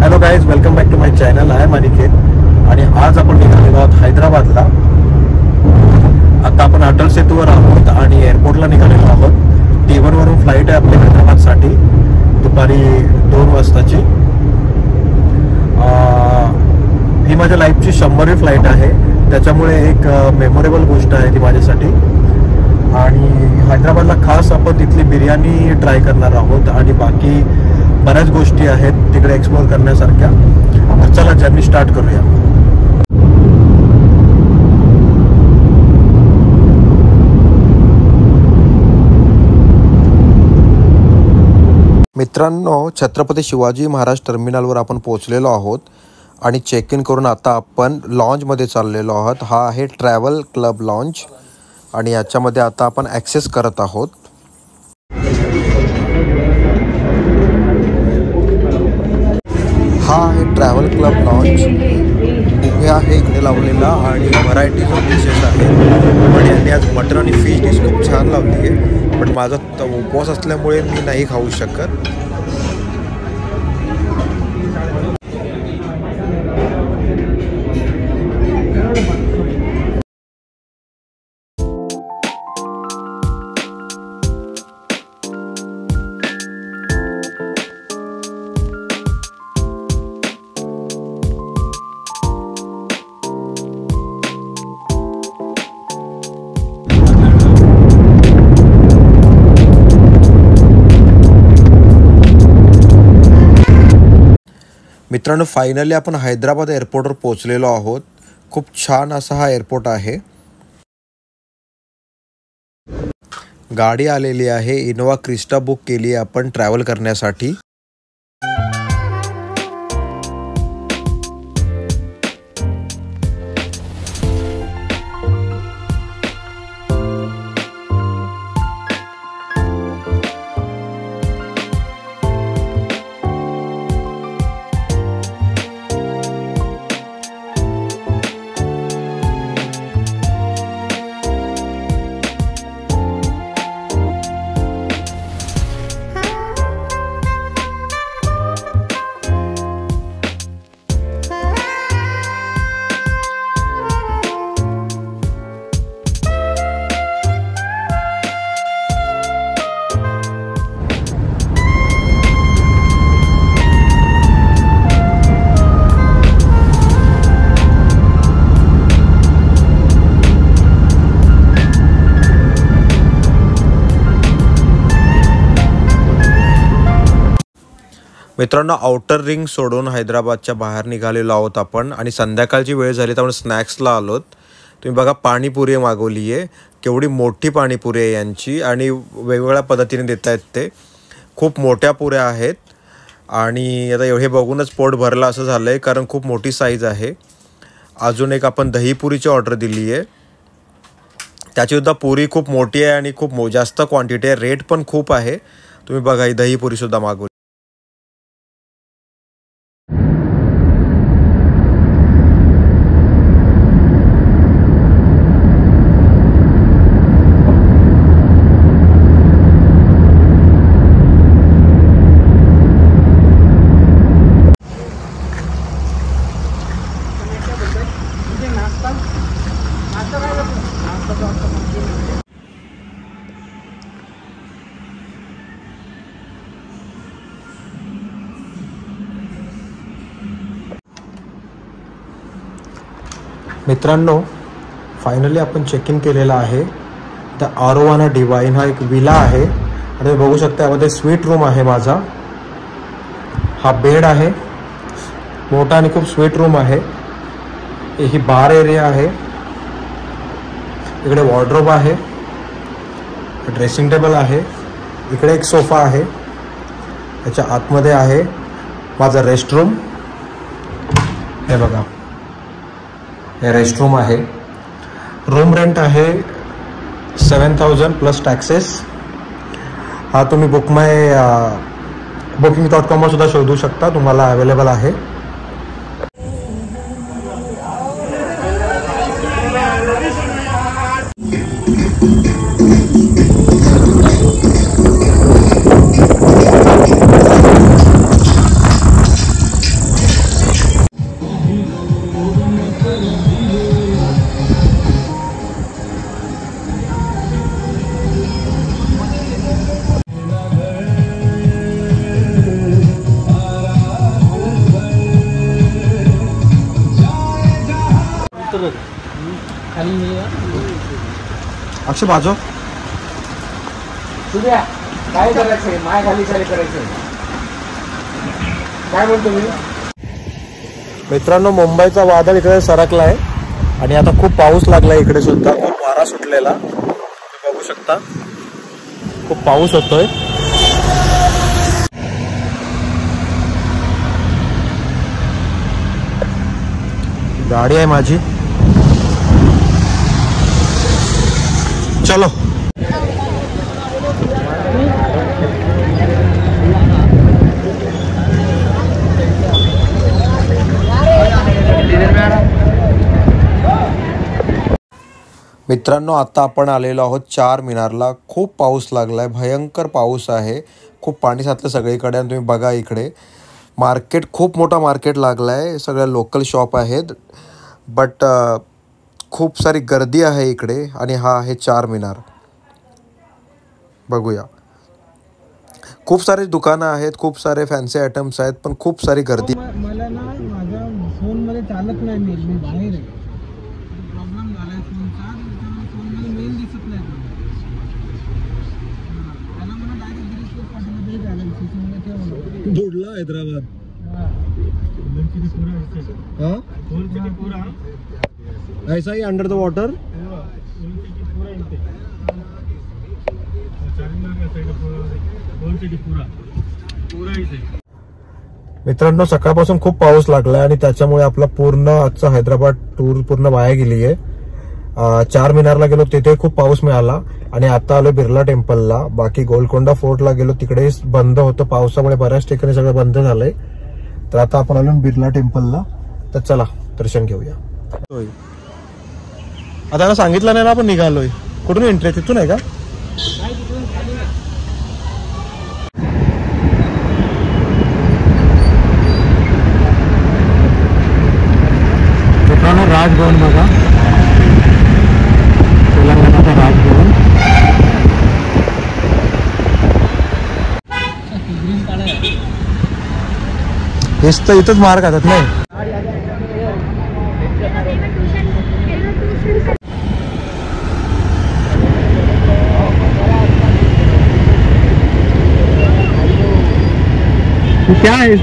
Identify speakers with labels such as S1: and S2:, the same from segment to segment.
S1: Hello guys, welcome back to my channel. आहे अनिकेत आणि आज आपण निघालेलो आहोत हैदराबादला. आता आपण अटल सेतूवर आहोत आणि एअरपोर्टला निघालेलो आहोत. T1 वरून फ्लाईट आहे आपल्या हैदराबादसाठी दुपारी 2 वाजताची. ही माझ्या लाईफची 100वी फ्लाईट आहे, त्याच्यामुळे एक मेमोरेबल गोष्ट आहे ती माझ्यासाठी. आणि हैदराबादला खास आपण तिथली बिर्याणी ट्राय करणार आहोत आणि बाकी बऱ्याच गोष्टी आहेत तिकडे एक्सप्लोर करण्यासारख्या. तर चला जर्नी स्टार्ट करूया. मित्रांनो, छत्रपती शिवाजी महाराज टर्मिनलवर आपण पोहोचलेलो आहोत आणि चेक इन करून आता आपण लॉन्जमध्ये चाललेलो आहोत. हा आहे ट्रॅव्हल क्लब लॉन्ज आणि याच्यामध्ये आता आपण ॲक्सेस करत आहोत. हा आहे ट्रॅव्हल क्लब लॉन्ज. उभे आहे इकडे लावलेला आणि व्हरायटीज ऑफ डिशेस आहेत. पण यांनी आज मटन आणि फिश डिश खूप छान लावली आहे, पण माझा उपवास असल्यामुळे मी नाही खाऊ शकत. मित्रांनो, फायनली आपण हैदराबाद एअरपोर्टवर पोहोचलेलो आहोत. खूप छान असा हा एअरपोर्ट आहे. गाडी आलेली आहे. इनोवा क्रिस्टा बुक केली आहे आपण ट्रॅव्हल करण्यासाठी. मित्रांनो, आउटर रिंग सोडून हैदराबादच्या बाहेर निघालेलो आहोत आपण आणि संध्याकाळची वेळ झाली तर आपण स्नॅक्सला आलोत. तुम्ही बघा, पाणीपुरी मागवली आहे. केवढी मोठी पाणीपुरी आहे यांची आणि वेगवेगळ्या पद्धतीने देत आहेत. ते खूप मोठ्या पुऱ्या आहेत आणि आता हे बघूनच पोट भरलं असं झालं आहे, कारण खूप मोठी साईज आहे. अजून एक आपण दहीपुरीची ऑर्डर दिली आहे. त्याचीसुद्धा पुरी खूप मोठी आहे आणि खूप जास्त क्वांटिटी आहे. रेट पण खूप आहे. तुम्ही बघा, ही दहीपुरीसुद्धा मागवली. मित्रांनो, फायनली आपण चेक इन केलेला आहे. द आरोवाना डिवाइन हा एक विला आहे आणि तुम्ही बघू शकता यामध्ये स्वीट रूम आहे माझा. हा बेड आहे मोठा आणि खूप स्वीट रूम आहे. ही बार एरिया आहे. इकडे वॉर्डरोब आहे, ड्रेसिंग टेबल आहे, इकडे एक सोफा आहे. याच्या आतमध्ये आहे माझा रेस्टरूम. हे बघा, हे रेस्टरूम आहे. रूम रेंट आहे 7,000 प्लस टॅक्सेस. हा तुम्ही booking.com सुद्धा शोधू शकता, तुम्हाला अवेलेबल आहे. अक्षय बाजू
S2: तुझ्या काय करायचंय माय खाली चाली करायचंय काय म्हणतो मी.
S1: मित्रांनो, मुंबईचा वादळ इकडे सरकलाय आणि आता खूप पाऊस लागलाय इकडे सुद्धा. खूप वारा सुटलेला तुम्ही बघू शकता. खूप पाऊस होतोय. गाडी आहे माझी. चलो. मित्रांनो, आता आपण आलेलो आहोत चार मिनारला. खूप पाऊस लागलाय, भयंकर पाऊस आहे. खूप पाणी साचलं सगळीकडे. आणि तुम्ही बघा इकडे मार्केट, खूप मोठा मार्केट लागलाय. सगळ्या लोकल शॉप आहेत. बट खूप सारी गर्दी आहे इकडे. आणि हा आहे चार मिनार. बघूया, खूप सारे दुकानं आहेत, खूप सारे फॅन्सी आयटम्स आहेत, पण खूप सारी गर्दी.
S2: मला ना माझ्या फोनमध्ये चालत नाही. मी बाहेर आहे. प्रॉब्लेम झालाय फोनचा. फोनमध्ये मेल दिसत नाही. त्याला मला डायरेक्ट डिलीट पाठवलं झालं. बुडला हैदराबाद.
S1: ऐसा ही अंडर द वॉटर. मित्रांनो, सकाळपासून खूप पाऊस लागलाय आणि त्याच्यामुळे आपला पूर्ण आजचा हैदराबाद टूर पूर्ण वाया गेली आहे. चार मिनारला गेलो, तिथे खूप पाऊस मिळाला. आणि आता आलो बिर्ला टेम्पलला. बाकी गोलकोंडा फोर्टला गेलो, तिकडे बंद होतं पावसामुळे. बऱ्याच ठिकाणी सगळं बंद झालंय. तर आता आपण आलो बिर्ला टेम्पलला. तर चला दर्शन घेऊया. आता त्याला सांगितलं नाही ना आपण निघालोय. कुठून एंट्री आहे? तिथून आहे का? मित्रांनो, राजभवन बघा. तेलंगणाचा राजभवन. हेच तर इथंच मार खातात नाही.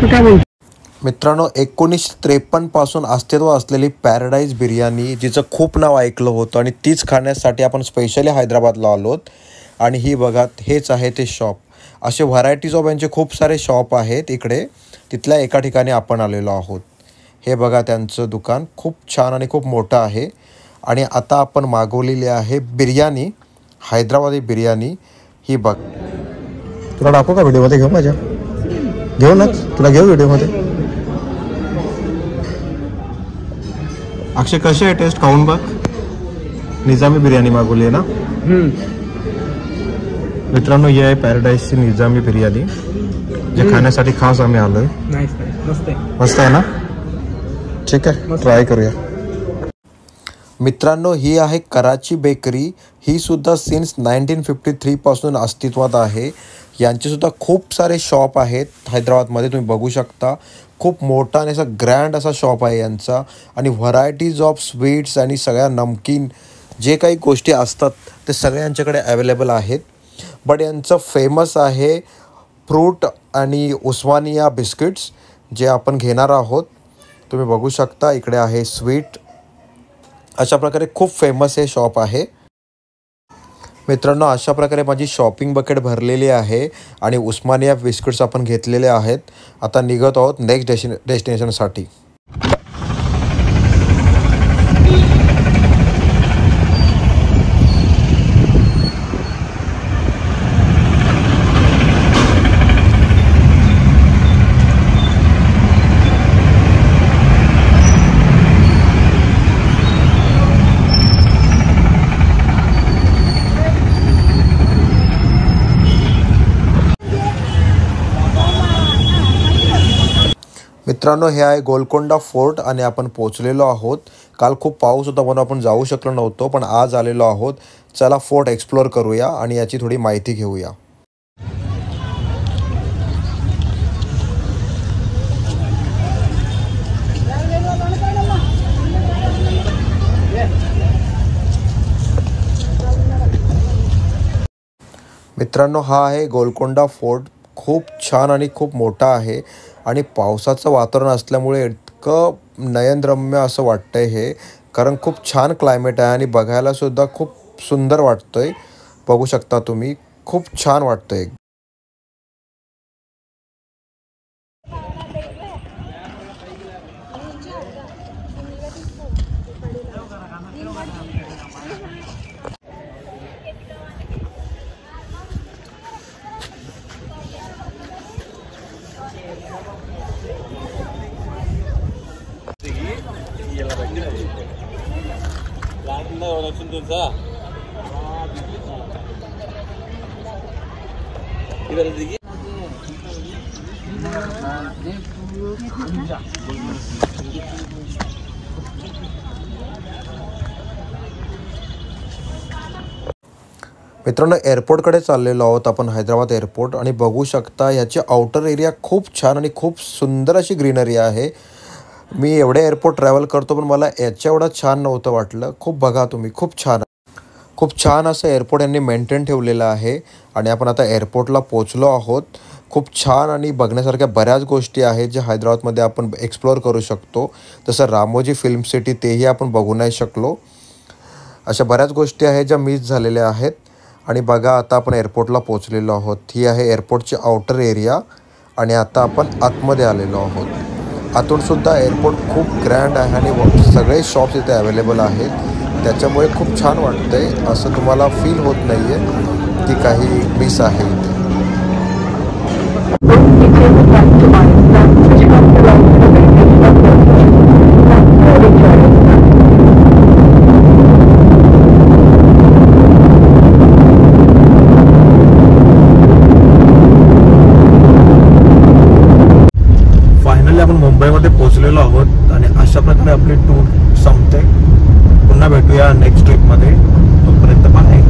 S1: काय बोलतो? मित्रांनो, 1953 पासून अस्तित्व असलेली पॅराडाईज बिर्याणी, जिचं खूप नाव ऐकलं होतं आणि तीच खाण्यासाठी आपण स्पेशली हैदराबादला आलोत. आणि ही बघा, हेच आहे ते शॉप. असे व्हरायटीज ऑफ यांचे खूप सारे शॉप आहेत इकडे. तिथल्या एका ठिकाणी आपण आलेलो आहोत. हे बघा, त्यांचं दुकान खूप छान आणि खूप मोठं आहे. आणि आता आपण मागवलेली आहे बिर्याणी, हैदराबादी बिर्याणी. ही बघ. तुला दाखवू का व्हिडिओमध्ये? घेऊ माझ्या? घेऊ ना, तुला घेऊ व्हिडिओमध्ये. अक्षय, कशी आहे टेस्ट? खाऊन बघ. निजामी बिर्याणी मागवली आहे ना. मित्रांनो, ही आहे पॅराडाईजची निजामी बिर्याणी, जे खाण्यासाठी खास आम्ही आलोय. मस्त आहे ना? ठीक आहे, ट्राय करूया. मित्रांनो, ही आहे कराची बेकरी. ही सुद्धा सिन्स 1953 पासून अस्तित्वात आहे. यांचे सुद्धा खूप सारे शॉप आहेत हैदराबादमध्ये. तुम्ही बघू शकता. खूप मोठा आणि असा ग्रँड असा शॉप आहे यांचा. आणि व्हरायटीज ऑफ स्वीट्स आणि सगळ्या नमकीन जे काही गोष्टी असतात ते सगळे यांच्याकडे अवेलेबल आहेत. बट यांचं फेमस आहे फ्रूट आणि उस्मानिया बिस्किट्स, जे आपण घेणार आहोत. तुम्ही बघू शकता, इकडे आहे स्वीट. अशा प्रकारे खूप फेमस हे शॉप आहे. मित्रांनो, अशा प्रकारे माझी शॉपिंग बकेट भरलेली आहे आणि उस्मानिया बिस्किट्स आपण घेतलेले आहेत. आता निघत आहोत नेक्स्ट डेस्टिनेशनसाठी. मित्रांनो, हे आहे गोलकोंडा फोर्ट आणि आपण पोहोचलेलो आहोत. काल खूप पाऊस होता म्हणून आपण जाऊ शकलो नव्हतो, पण आज आलेलो आहोत. चला फोर्ट एक्सप्लोअर करूया आणि याची थोडी माहिती घेऊया. मित्रांनो, हा आहे गोलकोंडा फोर्ट. खूप छान आणि खूप मोठा आहे आणि पावसाचं वातावरण असल्यामुळे इतकं नयनरम्य असं वाटतंय हे, कारण खूप छान क्लायमेट आहे आणि बघायला सुद्धा खूप सुंदर वाटतंय. बघू शकता तुम्ही, खूप छान वाटतंय. मित्रांनो, एअरपोर्टकडे चाललेलो आहोत आपण, हैदराबाद एअरपोर्ट. आणि बघू शकता ह्याचे आउटर एरिया खूप छान आणि खूप सुंदर अशी ग्रीनरी आहे. मी एवढे एअरपोर्ट ट्रॅव्हल करतो पण मला याच्या एवढं छान नव्हतं वाटलं. खूप बघा तुम्ही, खूप छान असं एअरपोर्ट यांनी मेंटेन ठेवलेलं आहे. आणि आपण आता एअरपोर्टला पोचलो आहोत. खूप छान आणि बघण्यासारख्या बऱ्याच गोष्टी आहेत ज्या हैदराबादमध्ये आपण एक्सप्लोअर करू शकतो. जसं रामोजी फिल्म सिटी, तेही आपण बघू नाही शकलो. अशा बऱ्याच गोष्टी आहेत ज्या मिस झालेल्या आहेत. आणि बघा, आता आपण एअरपोर्टला पोचलेलो आहोत. ही आहे एअरपोर्टची आउटर एरिया आणि आता आपण आतमध्ये आलेलो आहोत. आतून सुद्धा एअरपोर्ट खूप ग्रँड आहे आणि सगळे शॉप्स इथे अवेलेबल आहेत. त्याच्यामुळे खूप छान वाटतंय. असं तुम्हाला फील होत नाही आहे की काही मिस आहे इथे. मुंबईमध्ये पोहोचलेलो आहोत आणि अशा प्रकारे आपली टूर संपते. पुन्हा भेटूया नेक्स्ट ट्रिपमध्ये. तोपर्यंत बाय.